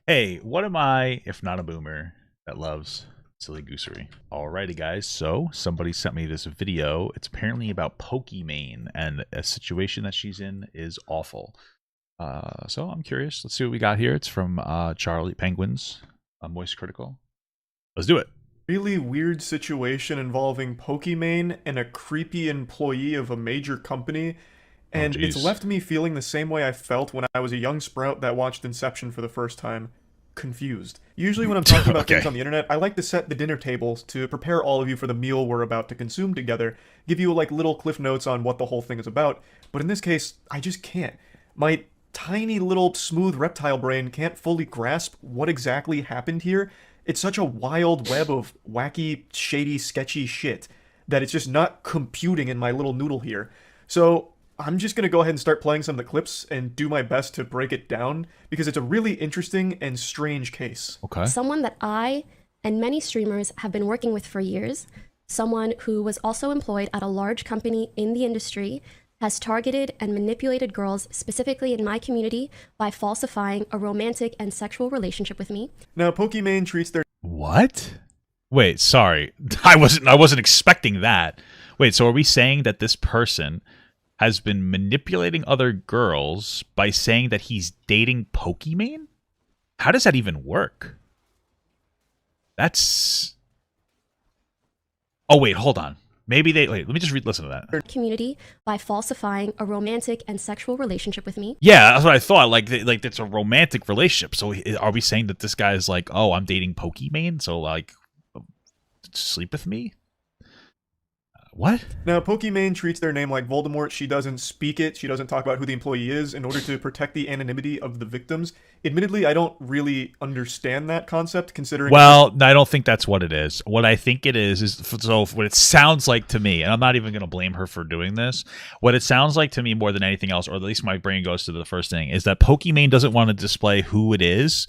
Hey, what am I if not a boomer that loves silly goosery? Alrighty, guys. So somebody sent me this video. It's apparently about Pokimane, and a situation that she's in is awful. So I'm curious. Let's see what we got here. It's from Charlie Penguins, Moist Critical. Let's do it. Really weird situation involving Pokimane and a creepy employee of a major company, Oh, and it's geez. left me feeling the same way I felt when I was a young sprout that watched Inception for the first time. Confused. Usually, when I'm talking about things Okay. on the internet, I like to set the dinner tables to prepare all of you for the meal we're about to consume together, give you like little cliff notes on what the whole thing is about, but in this case, I just can't. My tiny little smooth reptile brain can't fully grasp what exactly happened here. It's such a wild web of wacky, shady, sketchy shit that it's just not computing in my little noodle here. So I'm just gonna go ahead and start playing some of the clips and do my best to break it down because it's a really interesting and strange case. Okay. Someone that I and many streamers have been working with for years, someone who was also employed at a large company in the industry, has targeted and manipulated girls specifically in my community by falsifying a romantic and sexual relationship with me. Now, Pokimane treats their What? Wait, sorry. I wasn't expecting that. Wait, so are we saying that this person has been manipulating other girls by saying that he's dating Pokimane? How does that even work? That's Oh wait, hold on. Maybe they wait, let me just listen to that. Community by falsifying a romantic and sexual relationship with me. Yeah, that's what I thought. Like it's a romantic relationship. So are we saying that this guy is like, "Oh, I'm dating Pokimane, so like sleep with me?" What? Now, Pokimane treats their name like Voldemort. She doesn't speak it. She doesn't talk about who the employee is in order to protect the anonymity of the victims. Admittedly, I don't really understand that concept, considering. Well, I don't think that's what it is. What I think it is so what it sounds like to me, and I'm not even going to blame her for doing this. What it sounds like to me more than anything else, or at least my brain goes to the first thing, is that Pokimane doesn't want to display who it is,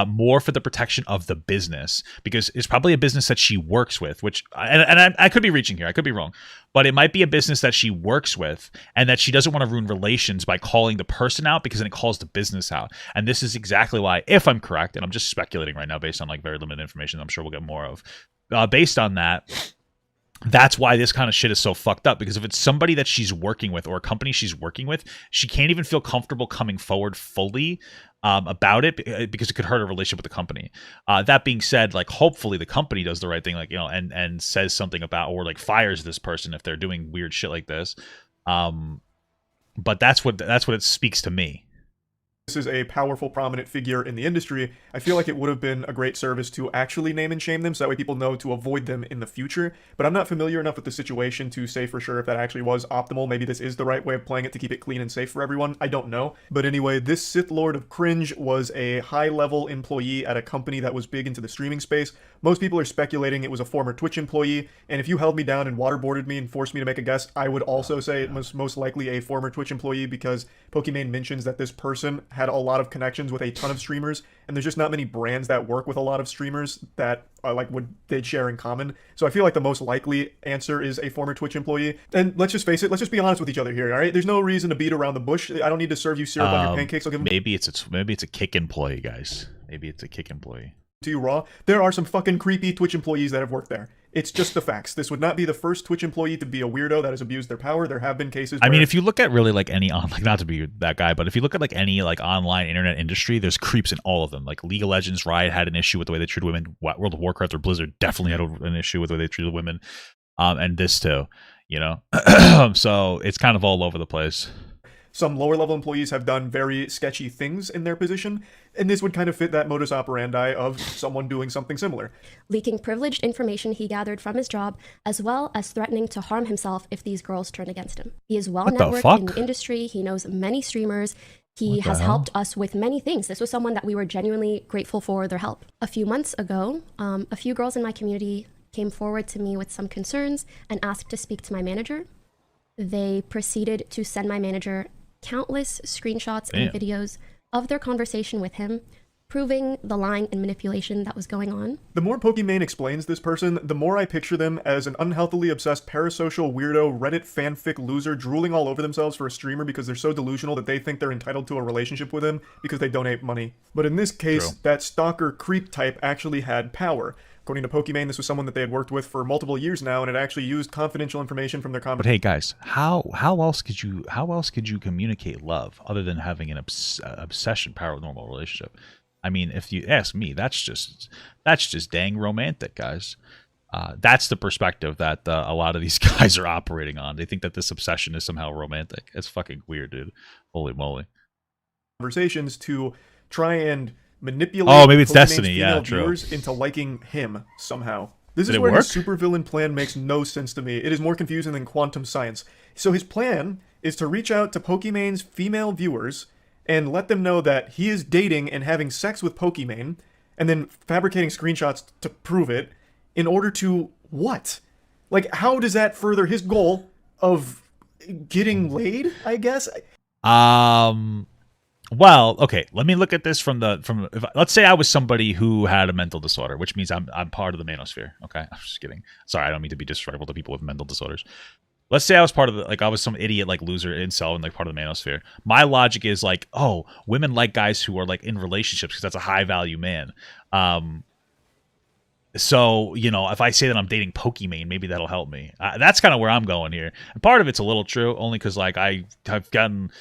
more for the protection of the business, because it's probably a business that she works with, which, and I could be reaching here, I could be wrong, but it might be a business that she works with, and that she doesn't want to ruin relations by calling the person out, because then it calls the business out. And this is exactly why, if I'm correct, and I'm just speculating right now based on like very limited information I'm sure we'll get more of, based on that, that's why this kind of shit is so fucked up, because if it's somebody that she's working with or a company she's working with, she can't even feel comfortable coming forward fully about it, because it could hurt her relationship with the company. That being said, like, hopefully the company does the right thing, like, you know, and says something about, or like fires this person if they're doing weird shit like this. But that's what it speaks to me. This is a powerful, prominent figure in the industry, I feel like it would have been a great service to actually name and shame them so that way people know to avoid them in the future. But I'm not familiar enough with the situation to say for sure if that actually was optimal. Maybe this is the right way of playing it to keep it clean and safe for everyone. I don't know. But anyway, this Sith Lord of Cringe was a high-level employee at a company that was big into the streaming space. Most people are speculating it was a former Twitch employee, and if you held me down and waterboarded me and forced me to make a guess, I would also say it was most likely a former Twitch employee, because Pokimane mentions that this person had a lot of connections with a ton of streamers, and there's just not many brands that work with a lot of streamers that like they'd share in common. So I feel like the most likely answer is a former Twitch employee. And let's just face it, let's just be honest with each other here, all right? There's no reason to beat around the bush. I don't need to serve you syrup on your pancakes. I'll give them Maybe it's a Kick employee, guys. Maybe it's a Kick employee. to you raw. There are some fucking creepy Twitch employees that have worked there. It's just the facts. This would not be the first Twitch employee to be a weirdo that has abused their power. There have been cases I where mean, if you look at really like any on, like, not to be that guy, but if you look at like any like online internet industry, there's creeps in all of them. Like League of Legends, Riot had an issue with the way they treated women. World of Warcraft or Blizzard definitely had an issue with the way they treated women. And this too, you know. So it's kind of all over the place. some lower level employees have done very sketchy things in their position, and this would kind of fit that modus operandi of someone doing something similar. Leaking privileged information he gathered from his job, as well as threatening to harm himself if these girls turn against him. He is well What the networked in fuck? the industry. He knows many streamers. He What the has hell? helped us with many things. This was someone that we were genuinely grateful for their help. A few months ago, a few girls in my community came forward to me with some concerns and asked to speak to my manager. They proceeded to send my manager countless screenshots and Damn. videos of their conversation with him, proving the lying and manipulation that was going on. The more Pokimane explains this person, the more I picture them as an unhealthily obsessed parasocial weirdo Reddit fanfic loser drooling all over themselves for a streamer because they're so delusional that they think they're entitled to a relationship with him because they donate money. But in this case, True. that stalker creep type actually had power. According to Pokimane, this was someone that they had worked with for multiple years now, and had actually used confidential information from their But hey, guys, how else could you communicate love other than having an obsession paranormal relationship? I mean, if you ask me, that's just dang romantic, guys. That's the perspective that a lot of these guys are operating on. They think that this obsession is somehow romantic. It's fucking weird, dude. Holy moly. Conversations to try and manipulate Maybe it's Pokimane's Destiny. Yeah, female true. viewers into liking him somehow. This Did is it where work? his supervillain plan makes no sense to me. It is more confusing than quantum science. So his plan is to reach out to Pokimane's female viewers and let them know that he is dating and having sex with Pokimane, and then fabricating screenshots to prove it, in order to what? Like, how does that further his goal of getting laid, I guess? Well, okay. Let me look at this let's say I was somebody who had a mental disorder, which means I'm part of the manosphere. Okay, I'm just kidding. Sorry, I don't mean to be disrespectful to people with mental disorders. Let's say I was part of I was some idiot loser incel and part of the manosphere. My logic is oh, women like guys who are in relationships because that's a high value man. So, if I say that I'm dating Pokimane, maybe that'll help me. That's kind of where I'm going here. And part of it's a little true, only because I've gotten,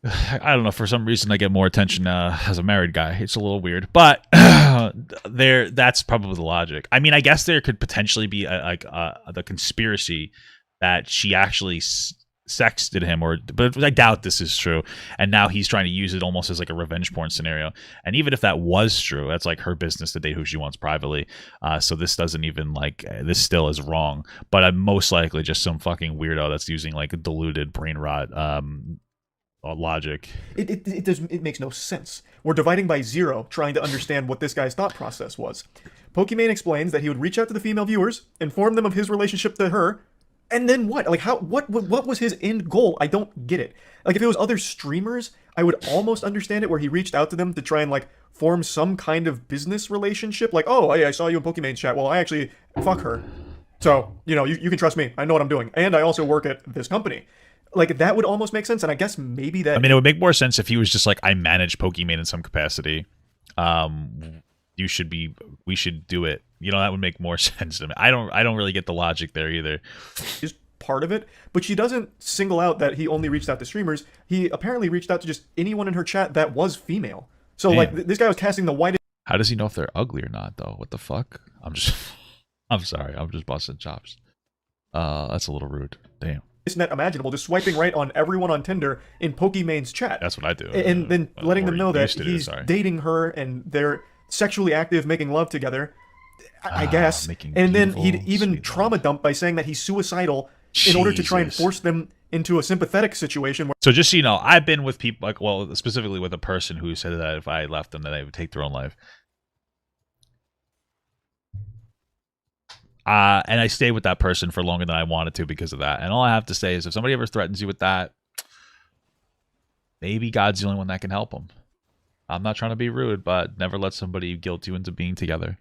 I don't know, for some reason I get more attention as a married guy. It's a little weird, but that's probably the logic. I mean, I guess there could potentially be the conspiracy that she actually sexted him, but I doubt this is true. And now he's trying to use it almost as a revenge porn scenario. And even if that was true, that's her business to date who she wants privately. So this doesn't even this still is wrong. But I'm most likely just some fucking weirdo that's using a diluted brain rot logic. It makes no sense. We're dividing by zero, trying to understand what this guy's thought process was. Pokimane explains that he would reach out to the female viewers, inform them of his relationship to her, and then what? What was his end goal? I don't get it. If it was other streamers, I would almost understand it, where he reached out to them to try and form some kind of business relationship. Oh, hey, I saw you in Pokimane chat. Well, I actually fuck her. So, you can trust me. I know what I'm doing. And I also work at this company. That would almost make sense, and I guess maybe that... I mean, it would make more sense if he was just I manage Pokimane in some capacity. We should do it. That would make more sense to me. I don't really get the logic there either. Is part of it, but she doesn't single out that he only reached out to streamers. He apparently reached out to just anyone in her chat that was female. So, this guy was casting the widest... How does he know if they're ugly or not, though? What the fuck? I'm sorry. I'm just busting chops. That's a little rude. Damn. Net imaginable, just swiping right on everyone on Tinder in Pokimane's chat. That's what I do. And then letting them know that he's sorry. dating her and they're sexually active, making love together, I guess. And then he'd even trauma dump by saying that he's suicidal in order to try and force them into a sympathetic situation. So just so you know, I've been with people, specifically with a person who said that if I left them, that they would take their own life. And I stayed with that person for longer than I wanted to because of that. And all I have to say is if somebody ever threatens you with that, maybe God's the only one that can help them. I'm not trying to be rude, but never let somebody guilt you into being together.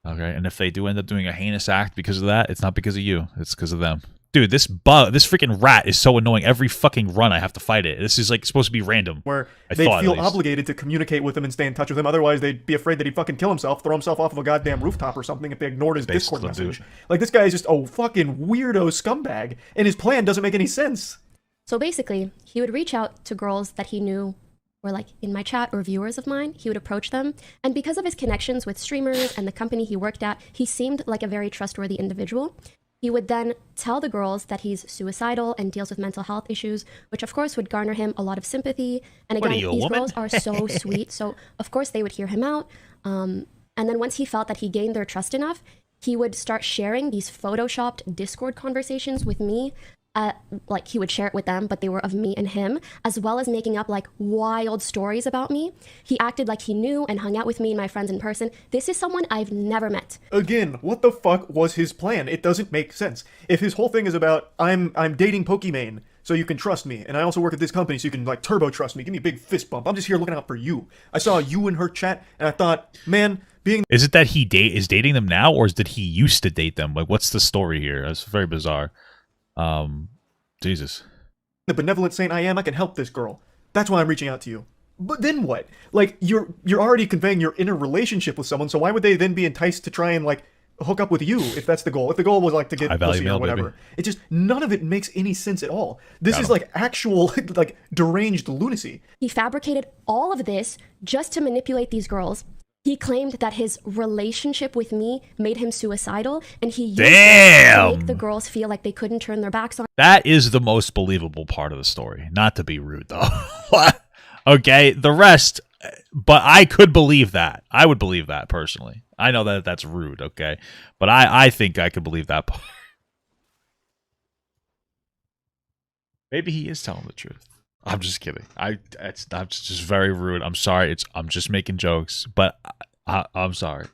Okay? And if they do end up doing a heinous act because of that, it's not because of you. It's because of them. Dude, this freaking rat is so annoying. Every fucking run I have to fight it. This is supposed to be random. Where they feel obligated to communicate with him and stay in touch with him. Otherwise, they'd be afraid that he'd fucking kill himself, throw himself off of a goddamn rooftop or something if they ignored his Discord message. This guy is just a fucking weirdo scumbag, and his plan doesn't make any sense. So basically, he would reach out to girls that he knew were in my chat or viewers of mine. He would approach them, and because of his connections with streamers and the company he worked at, he seemed like a very trustworthy individual. He would then tell the girls that he's suicidal and deals with mental health issues, which of course would garner him a lot of sympathy. And again, these girls are so sweet, so of course they would hear him out. And then once he felt that he gained their trust enough, he would start sharing these photoshopped Discord conversations with me. He would share it with them, but they were of me and him, as well as making up wild stories about me. He acted like he knew and hung out with me and my friends in person. This is someone I've never met. Again, what the fuck was his plan? It doesn't make sense. If his whole thing is about I'm dating Pokimane, so you can trust me. And I also work at this company, so you can like turbo trust me. Give me a big fist bump. I'm just here looking out for you. I saw you in her chat, and I thought, man, being Is it that he is dating them now, or is that he used to date them? Like, what's the story here? That's very bizarre. Jesus. the benevolent saint I am, I can help this girl. That's why I'm reaching out to you. But then what? Like, you're already conveying your inner relationship with someone, so why would they then be enticed to try and like hook up with you if that's the goal? If the goal was like to get High value pussy male, or whatever, baby. it just none of it makes any sense at all. This Got is him. like actual like deranged lunacy. He fabricated all of this just to manipulate these girls. He claimed that his relationship with me made him suicidal, and he used it to Damn! make the girls feel like they couldn't turn their backs on That is the most believable part of the story. Not to be rude, though. What? Okay, the rest, but I could believe that. I would believe that personally. I know that that's rude, okay? But I think I could believe that part. Maybe he is telling the truth. I'm just kidding. That's just very rude. I'm sorry. I'm just making jokes, but I'm sorry.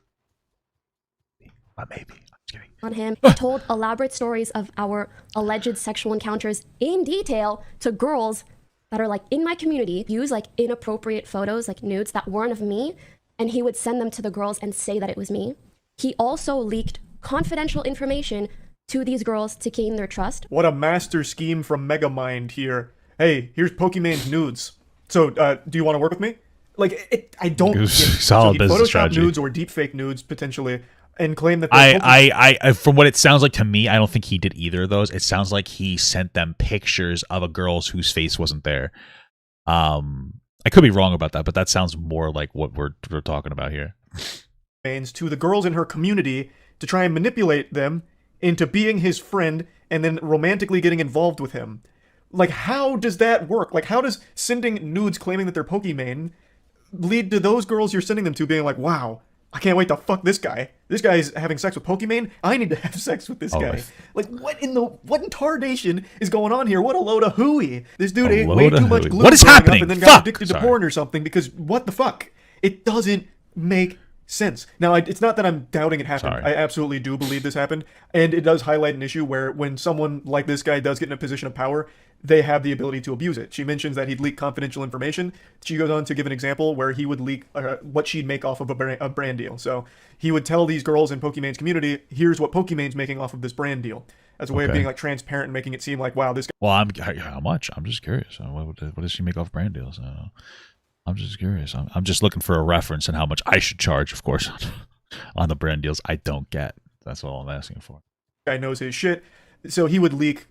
But maybe. I'm just kidding. on him. He told elaborate stories of our alleged sexual encounters in detail to girls that are like in my community, use like inappropriate photos, like nudes that weren't of me, and he would send them to the girls and say that it was me. He also leaked confidential information to these girls to gain their trust. What a master scheme from Megamind here. Hey, here's Pokemon's nudes. So, do you want to work with me? Like, I don't get it. Solid he'd business Photoshop strategy. nudes or deepfake nudes, potentially, and claim that they're Pokemon. I from what it sounds like to me, I don't think he did either of those. It sounds like he sent them pictures of a girl's whose face wasn't there. I could be wrong about that, but that sounds more like what we're talking about here. To the girls in her community to try and manipulate them into being his friend and then romantically getting involved with him. Like, how does that work? Like, how does sending nudes claiming that they're Pokemon lead to those girls you're sending them to being like, wow, I can't wait to fuck this guy. This guy's having sex with Pokemon. I need to have sex with this guy. Like, what in tardation is going on here? What a load of hooey. This dude ate way too much glue What is growing up happening? and then Fuck! got addicted to Sorry. porn or something because what the fuck? It doesn't make sense. Now, it's not that I'm doubting it happened. Sorry. I absolutely do believe this happened. And it does highlight an issue where when someone like this guy does get in a position of power, they have the ability to abuse it. She mentions that he'd leak confidential information. She goes on to give an example where he would leak what she'd make off of a brand deal. So he would tell these girls in Pokemon's community, here's what Pokemon's making off of this brand deal. As a way of Okay. being like transparent and making it seem like, wow, this guy Well, how much? I'm just curious. What does she make off brand deals? I'm just curious. I'm just looking for a reference and how much I should charge, of course, on the brand deals I don't get. That's all I'm asking for. knows his shit. So he would leak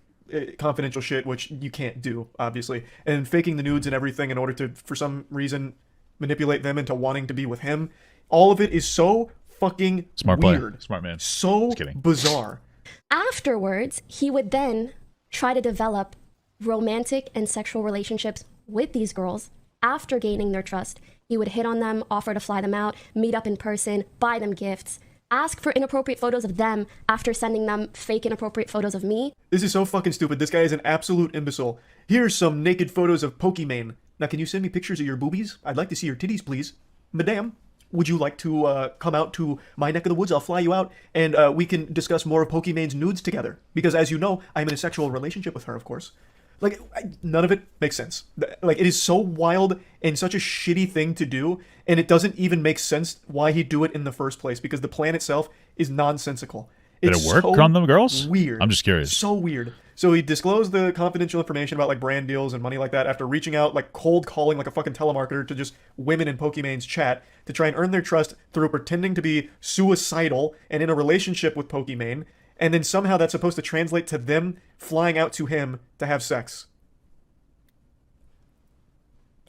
confidential shit, which you can't do, obviously. And faking the nudes and everything in order to, for some reason, manipulate them into wanting to be with him. All of it is so fucking Smart weird. player. Smart man. So Just kidding. bizarre. Afterwards, he would then try to develop romantic and sexual relationships with these girls. After gaining their trust, he would hit on them, offer to fly them out, meet up in person, buy them gifts, ask for inappropriate photos of them after sending them fake inappropriate photos of me. This is so fucking stupid. This guy is an absolute imbecile. Here's some naked photos of Pokemon. Now, can you send me pictures of your boobies? I'd like to see your titties, please. Madame, would you like to come out to my neck of the woods? I'll fly you out, and we can discuss more of Pokemon's nudes together. Because as you know, I'm in a sexual relationship with her, of course. Like, none of it makes sense. Like, it is so wild and such a shitty thing to do, and it doesn't even make sense why he'd do it in the first place, because the plan itself is nonsensical. Did It's it work so on them girls? Weird. I'm just curious. So weird. So he disclosed the confidential information about like brand deals and money like that after reaching out, like cold calling like a fucking telemarketer to just women in Pokemon's chat to try and earn their trust through pretending to be suicidal and in a relationship with Pokemon. And then somehow that's supposed to translate to them flying out to him to have sex.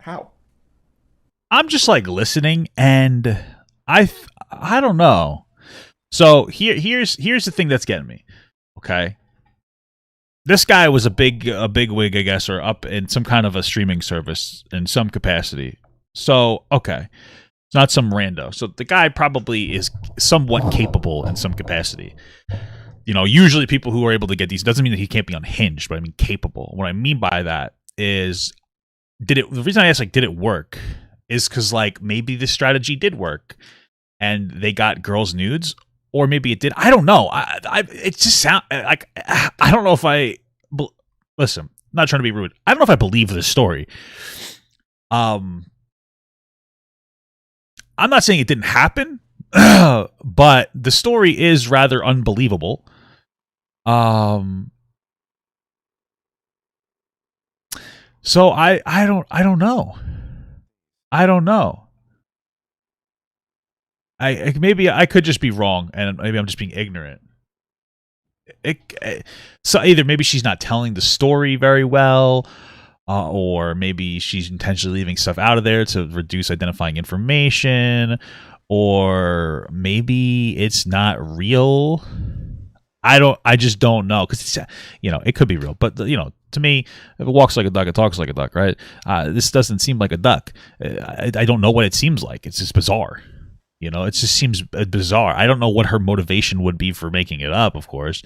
How? I'm just like listening, and I don't know. So here's the thing that's getting me. Okay, this guy was a big wig, I guess, or up in some kind of a streaming service in some capacity. So okay, it's not some rando. So the guy probably is somewhat capable in some capacity. You know, usually people who are able to get these doesn't mean that he can't be unhinged, but I mean capable. What I mean by that is, the reason I asked like did it work is because like maybe this strategy did work and they got girls' nudes, or maybe it did. I don't know. It just sound like I don't know if listen. not trying to be rude. I don't know if I believe this story. I'm not saying it didn't happen, but the story is rather unbelievable. So I don't know. I don't know. Maybe I could just be wrong, and maybe I'm just being ignorant. So either maybe she's not telling the story very well, or maybe she's intentionally leaving stuff out of there to reduce identifying information, or maybe it's not real. I just don't know, because it could be real, but to me, if it walks like a duck, it talks like a duck, right? This doesn't seem like a duck. I don't know what it seems like. It's just bizarre. It just seems bizarre. I don't know what her motivation would be for making it up, of course,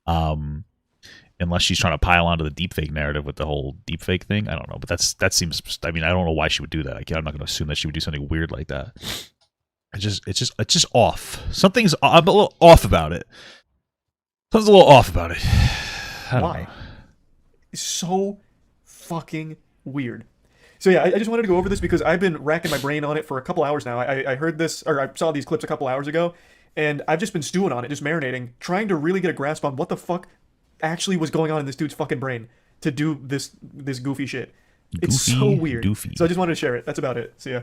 unless she's trying to pile onto the deepfake narrative with the whole deepfake thing. I don't know, but that seems. I mean, I don't know why she would do that. I'm not going to assume that she would do something weird like that. It's just off. I'm a little off about it. Something's a little off about it. I don't know. It's so fucking weird. So yeah, I just wanted to go over this because I've been racking my brain on it for a couple hours now. I heard this, or I saw these clips a couple hours ago, and I've just been stewing on it, just marinating, trying to really get a grasp on what the fuck actually was going on in this dude's fucking brain to do this goofy shit. It's so weird. Doofy. So I just wanted to share it. That's about it. See ya.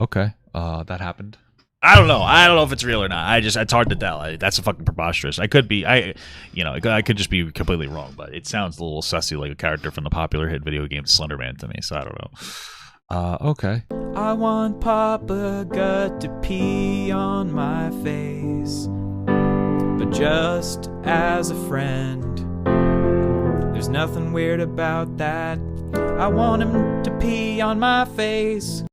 Okay. That happened. I don't know. I don't know if it's real or not. It's hard to tell. That's fucking preposterous. I could be. I could just be completely wrong, but it sounds a little sussy like a character from the popular hit video game Slender Man to me. So I don't know. Okay. I want Papa Gut to pee on my face, but just as a friend. There's nothing weird about that. I want him to pee on my face.